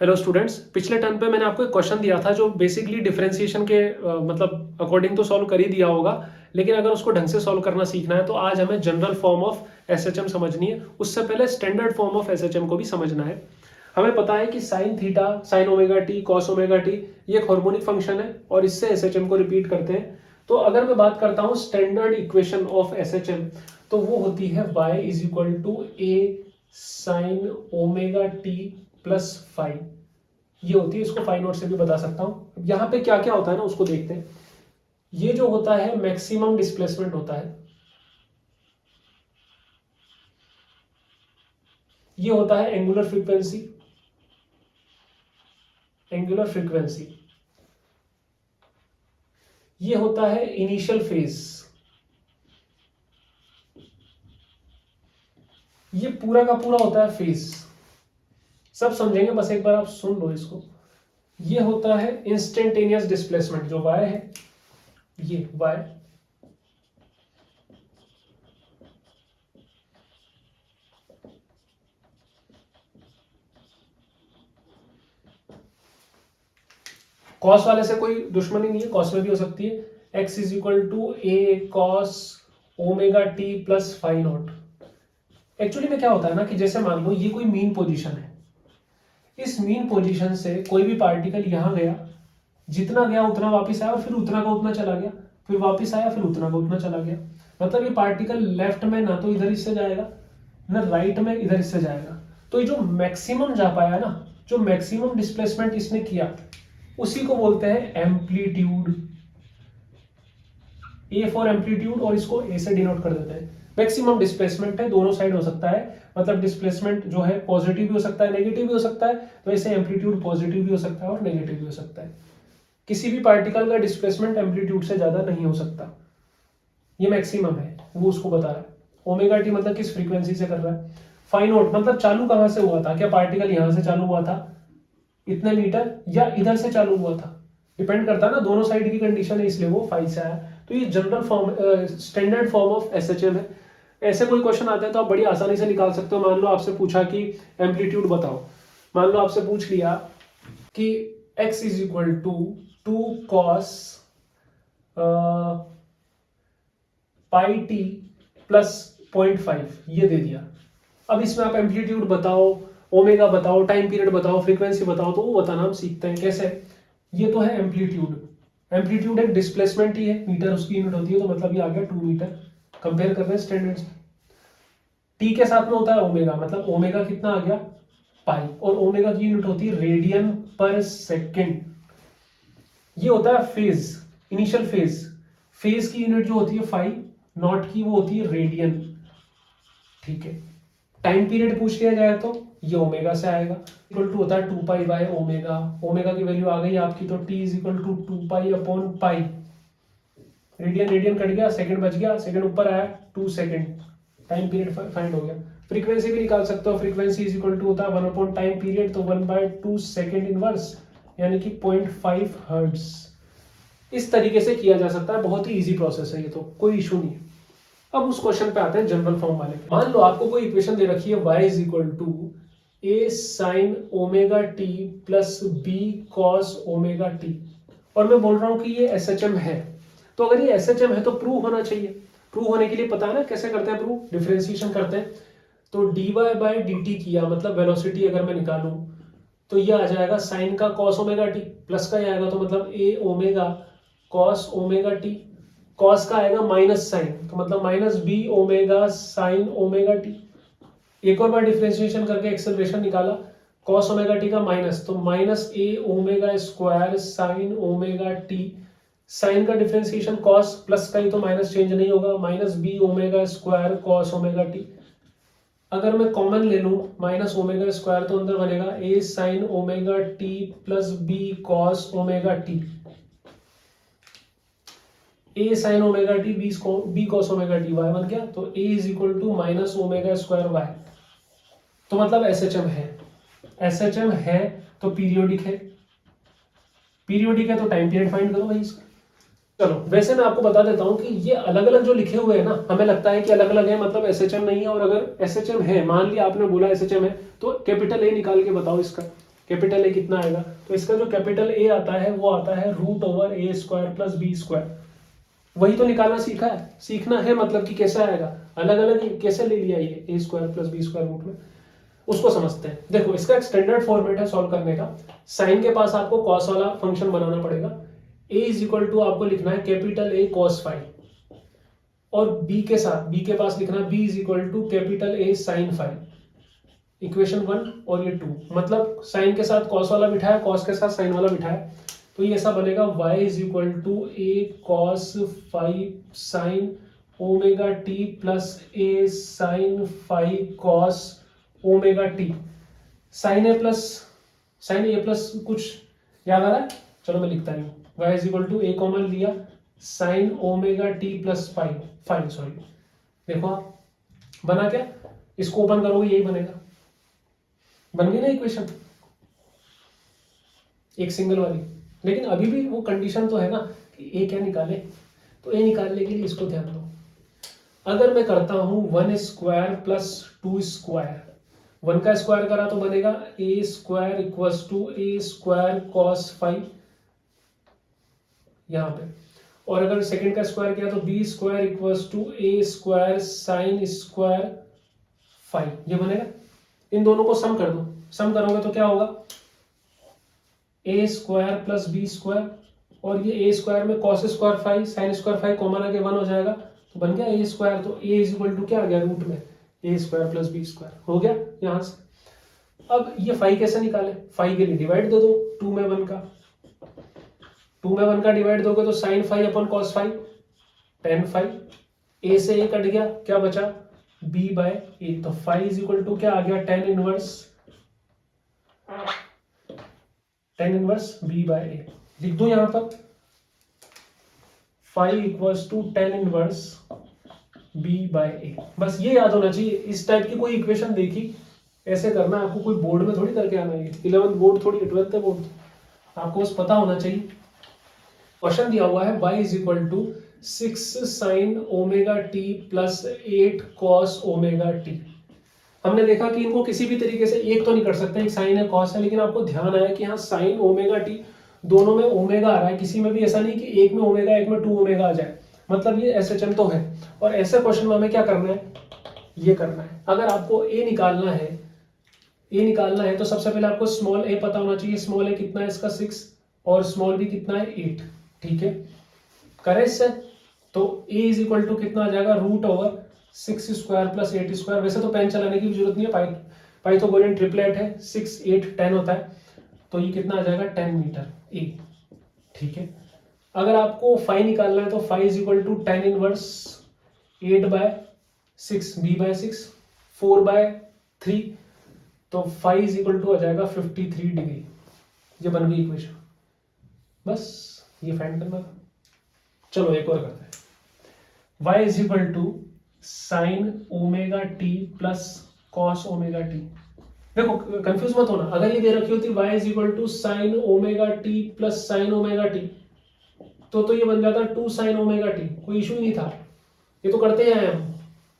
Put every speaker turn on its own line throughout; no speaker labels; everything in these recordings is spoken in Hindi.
हेलो स्टूडेंट्स, पिछले टर्म पे मैंने आपको एक क्वेश्चन दिया था जो बेसिकली डिफरेंशिएशन के मतलब अकॉर्डिंग तो सॉल्व कर ही दिया होगा, लेकिन अगर उसको ढंग से सॉल्व करना सीखना है तो आज हमें जनरल फॉर्म ऑफ एसएचएम समझनी है। उससे पहले स्टैंडर्ड फॉर्म ऑफ एसएचएम को भी समझना है। हमें पता है कि sine theta, sign omega T, cos omega T ये एक हार्मोनिक फंक्शन है और इससे एसएचएम को रिपीट करते हैं। तो अगर मैं बात करता हूँ स्टैंडर्ड इक्वेशन ऑफ एसएचएम तो वो होती है y is equal to A sine omega T plus five. ये होती है, इसको फाइव नोट से भी बता सकता हूं। यहाँ पे क्या क्या होता है ना उसको देखते हैं। ये जो होता है मैक्सिमम डिस्प्लेसमेंट होता है, ये होता है एंगुलर फ्रीक्वेंसी। एंगुलर फ्रीक्वेंसी ये होता है इनिशियल फेज। ये पूरा का पूरा होता है फेज। सब समझेंगे, बस एक बार आप सुन लो इसको। ये होता है इंस्टेंटेनियस डिस्प्लेसमेंट जो y है, ये y। कॉस वाले से कोई दुश्मनी नहीं है, कॉस में भी हो सकती है। x is equal to A cos omega T plus five naught. Actually में क्या होता है ना कि जैसे मान लो ये कोई मीन पोजीशन है, इस मीन पोजीशन से कोई भी पार्टिकल यहां गया, जितना गया उतना वापस आया और फिर उतना का उतना चला गया, फिर वापस आया, फिर उतना का उतना चला गया। मतलब ये पार्टिकल लेफ्ट में ना तो इधर इससे जाएगा, ना राइट में इधर इससे जाएगा। तो ये जो मैक्सिमम जा पाया ना, जो मैक्सिमम डिस्प्लेसमेंट इसने किया, उसी को बोलते हैं एम्पलीट्यूड। ए फॉर एम्पलीट्यूड, और इसको ए से डिनोट कर देते हैं। मैक्सिमम डिस्प्लेसमेंट है, दोनों साइड हो सकता है, मतलब डिस्प्लेसमेंट जो है पॉजिटिव भी हो सकता है, नेगेटिव भी हो सकता है। तो ऐसे एम्पलीट्यूड पॉजिटिव भी हो सकता है और नेगेटिव भी हो सकता है। किसी भी पार्टिकल का डिस्प्लेसमेंट एम्पलीट्यूड से ज्यादा नहीं हो सकता, ये मैक्सिमम है, वो उसको बता रहा है। ओमेगा टी मतलब किस फ्रीक्वेंसी से कर रहा है। फाइव नॉट मतलब चालू कहां से हुआ था, क्या पार्टिकल यहां से चालू हुआ था इतने मीटर, या इधर से चालू हुआ था, डिपेंड करता है ना, दोनों साइड की कंडीशन है, इसलिए वो फाइव से आया। तो ये general form standard form of SHM है। ऐसे कोई क्वेश्चन आते हैं तो आप बड़ी आसानी से निकाल सकते हो। मान लो आपसे पूछा कि एम्पलीट्यूड बताओ, मान लो आपसे पूछ लिया कि x is equal to two cos pi T plus 0.5 ये दे दिया। अब इसमें आप एम्पलीट्यूड बताओ, ओमेगा बताओ, टाइम पीरियड बताओ, फ्रीक्वेंसी बताओ, तो वो बताना हम सीखते हैं कैसे। ये तो है एम्पलीट्यूड। एम्पलीट्यूड एक डिस्प्लेसमेंट ही है, मीटर उसकी यूनिट होती है, तो मतलब ये आ गया 2 मीटर। कंपेयर कर रहे हैं स्टैंडर्ड। टी के साथ में होता है ओमेगा, मतलब ओमेगा कितना आ गया पाई, और ओमेगा की यूनिट होती है रेडियन पर सेकेंड। ये होता है फेज, इनिशियल फेज। फेज की यूनिट जो होती है फाइव, नॉट की वो होती है रेडियन। ठीक है। टाइम पीरियड पूछ लिया जाए तो ये ओमेगा से आएगा, इक्वल टू होता है 2 पाई बाय ओमेगा। ओमेगा की वैल्यू आ गई आपकी, तो T is equal to 2 pi upon pi. Radian radian cut गया, सेकंड बच गया, सेकंड ऊपर आया 2 सेकंड। टाइम पीरियड फाइंड हो गया। फ्रीक्वेंसी भी निकाल सकते हो, फ्रीक्वेंसी इज इक्वल टू होता है 1 अपॉन टाइम पीरियड, तो 1/2 सेकंड इनवर्स, यानी कि 0.5 हर्ट्ज। इस तरीके से किया जा सकता है, बहुत ही इजी प्रोसेस है ये, तो कोई इशू नहीं है। अब उस क्वेश्चन पे आते हैं जनरल फॉर्म वाले। मान लो आपको कोई इक्वेशन दे रखी है y is equal to A sine omega T plus B cos omega T, और मैं बोल रहा हूं कि ये एसएचएम है। तो अगर ये एसएचएम है तो प्रूव होना चाहिए। प्रूव होने के लिए पता है ना कैसे करते हैं प्रूव, डिफरेंशिएशन करते हैं। तो dy बाय dt किया, मतलब वेलोसिटी अगर मैं निकालूं तो ये आ जाएगा साइन का कॉस ओमेगा टी, प्लस का ही आएगा, तो मतलब A omega cos omega T. Cos का आएगा माइनस साइन, तो मतलब minus B omega sine omega T. एक और बार डिफरेंशिएशन करके एक्सेलरेशन निकाला, कॉस ओमेगा टी का माइनस, तो minus A omega square sine omega T. Sine का डिफरेंशिएशन कॉस, प्लस का ही तो माइनस चेंज नहीं होगा, minus B omega square cos omega T. अगर मैं कॉमन ले लूं माइनस ओमेगा स्क्वायर, तो अंदर बनेगा A sine omega T plus B cos omega T. A sine omega T B cos omega T, Y बन गया। तो A is equal to minus omega square Y. तो मतलब एसएचएम है। एसएचएम है तो पीरियोडिक है, पीरियोडिक है तो टाइम पीरियड फाइंड करो भाई इसका। चलो, वैसे मैं आपको बता देता हूं कि ये अलग अलग जो लिखे हुए हैं ना, हमें लगता है कि अलग अलग है, मतलब एसएचएम नहीं है। और अगर एसएचएम है, मान लिया आपने बोला एसएचएम है, तो कैपिटल ए निकाल के बताओ इसका। कैपिटल ए कितना आएगा, तो इसका जो कैपिटल ए आता है वो आता है √a² प्लस b²। वही तो निकालना सीखना है, मतलब कि कैसे आएगा, अलग अलग कैसे ले लिया ये a² प्लस b² रूट में, उसको समझते हैं। देखो इसका एक स्टैंडर्ड फॉर्मेट है सॉल्व करने का। साइन के पास आपको कॉस वाला फंक्शन बनाना पड़ेगा। a = आपको लिखना है कैपिटल A cos फाई, और b के साथ b के पास लिखना है b = capital A sin phi. Equation 1 और ये 2, मतलब साइन के साथ कॉस वाला बिठाया, कॉस के साथ साइन वाला बिठाया, तो ये ऐसा बनेगा y = a cos phi sin omega t plus a sin phi cos omega t। Sine a plus कुछ याद आ रहा है, चलो मैं लिखता हूँ, y = a कॉमन लिया sin omega t plus phi sorry, देखो आप बना क्या, इसको ओपन करोगे यही बनेगा, बन गई ना इक्वेशन एक सिंगल वाली। लेकिन अभी भी वो कंडीशन तो है ना कि ए क्या निकाले, तो ए निकालने के लिए इसको ध्यान दो। अगर मैं करता हूं 1² प्लस 2², 1 का स्क्वायर करा तो बनेगा a² = a² cos फाई यहां पे, और अगर सेकंड का स्क्वायर किया तो b² = a² sin² फाई, ये बनेगा। इन दोनों को सम कर दो, सम करोगे तो क्या होगा a² प्लस b², और ये a² में cos² phi sin² phi common आके 1 हो जाएगा, तो बन गया a², तो a = क्या आ गया रूट में a² प्लस b² हो गया यहां से। अब ये फाई कैसे निकाले, फाई के लिए डिवाइड दे दो 2 में 1 का, 2 में 1 का डिवाइड दोगे तो sin phi upon cos phi tan phi, a से a कट गया, क्या बचा b/a, तो फाई = क्या आ गया tan इनवर्स b/a। लिख दो यहां पर फाई = tan इनवर्स b/a। बस ये याद होना चाहिए। इस टाइप की कोई इक्वेशन देखी ऐसे करना, आपको कोई बोर्ड में थोड़ी करके आना है, 11th बोर्ड थोड़ी 12th बोर्ड, आपको बस पता होना चाहिए। क्वेश्चन दिया हुआ है y = 6 sin omega t plus 8 cos omega t। हमने देखा कि इनको किसी भी तरीके से एक तो नहीं कर सकते, एक साइन है कॉस है, लेकिन आपको ध्यान आया कि यहाँ साइन ओमेगा टी दोनों में ओमेगा आ रहा है, किसी में भी ऐसा नहीं कि एक में ओमेगा एक में 2 ओमेगा आ जाए, मतलब ये SHM तो है। और ऐसे क्वेश्चन में हमें क्या करना है, ये करना है। अगर आपको ए निकालना है तो सबसे पहले आपको स्मॉल ए पता होना चाहिए। स्मॉल ए कितना है इसका 6, और स्मॉल बी कितना है 8, ठीक है। करें इससे तो a = कितना आ जाएगा √6² प्लस 8²। वैसे तो पेन चलाने की भी जरूरत नहीं है, पाइथागोरियन ट्रिपलेट है, 6 8 10 होता है, तो ये कितना आ जाएगा 10 मीटर a, ठीक है। अगर आपको फाई निकालना है तो फाई = tan इनवर्स 8/6 b/6 4/3, तो फाई = आ जाएगा 53 डिग्री। ये बन गई इक्वेशन, बस ये फाइंड करना था। चलो एक और करते हैं, y = sin omega t plus cos omega t। देखो कंफ्यूज मत होना, अगर ये दे रखी होती y = sin omega t plus sin omega t, तो ये बन जाता 2 sin ओमेगा t, कोई इशू नहीं था, ये तो करते ही आए हम,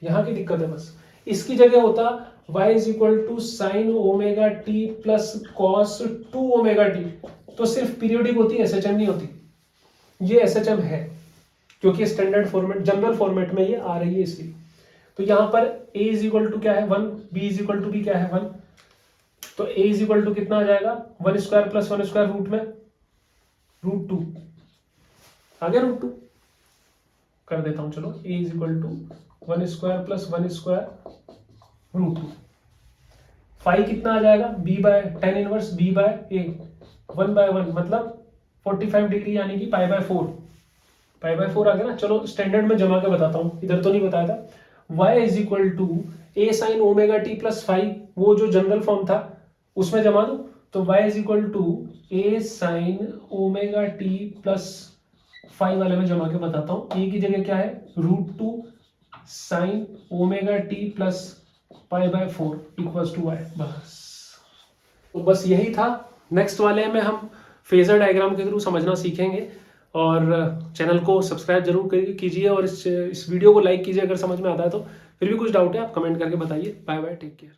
यहाँ की दिक्कत है बस। इसकी जगह होता y = sin omega t plus cos 2 omega t, तो सिर्फ पीरियोडिक होती है, SHM नहीं होती। ये SHM है क्योंकि स्टैंडर्ड फॉर्मेट जनरल फॉर्मेट में ये आ रही है इसलिए। तो यहाँ पर a = क्या है 1, b = भी क्या है 1, तो a = कितना आ जाएगा 1² प्लस 1² रूट में √2 आ गया, √2 कर देता हूं। चलो a = 1² प्लस 1² √2। फाई कितना आ जाएगा tan इनवर्स b/a 1/1, मतलब 45 डिग्री, यानी कि π/4 आ गया ना। चलो स्टैंडर्ड में जमा के बताता हूँ, इधर तो नहीं बताया था। y = a sin omega t plus phi, वो जो जनरल फॉर्म था उसमें जमा दो, तो y = a sin omega t plus phi वाले में जमा के बताता हूँ। a की जगह क्या है √2 sin omega t plus π/4 = y। बस यही था। नेक्स्ट वाले में हम फेजर डायग्राम के थ्रू समझना सीखेंगे, और चैनल को सब्सक्राइब जरूर कीजिए, और इस वीडियो को लाइक कीजिए अगर समझ में आता है तो। फिर भी कुछ डाउट है आप कमेंट करके बताइए। Bye bye, take care.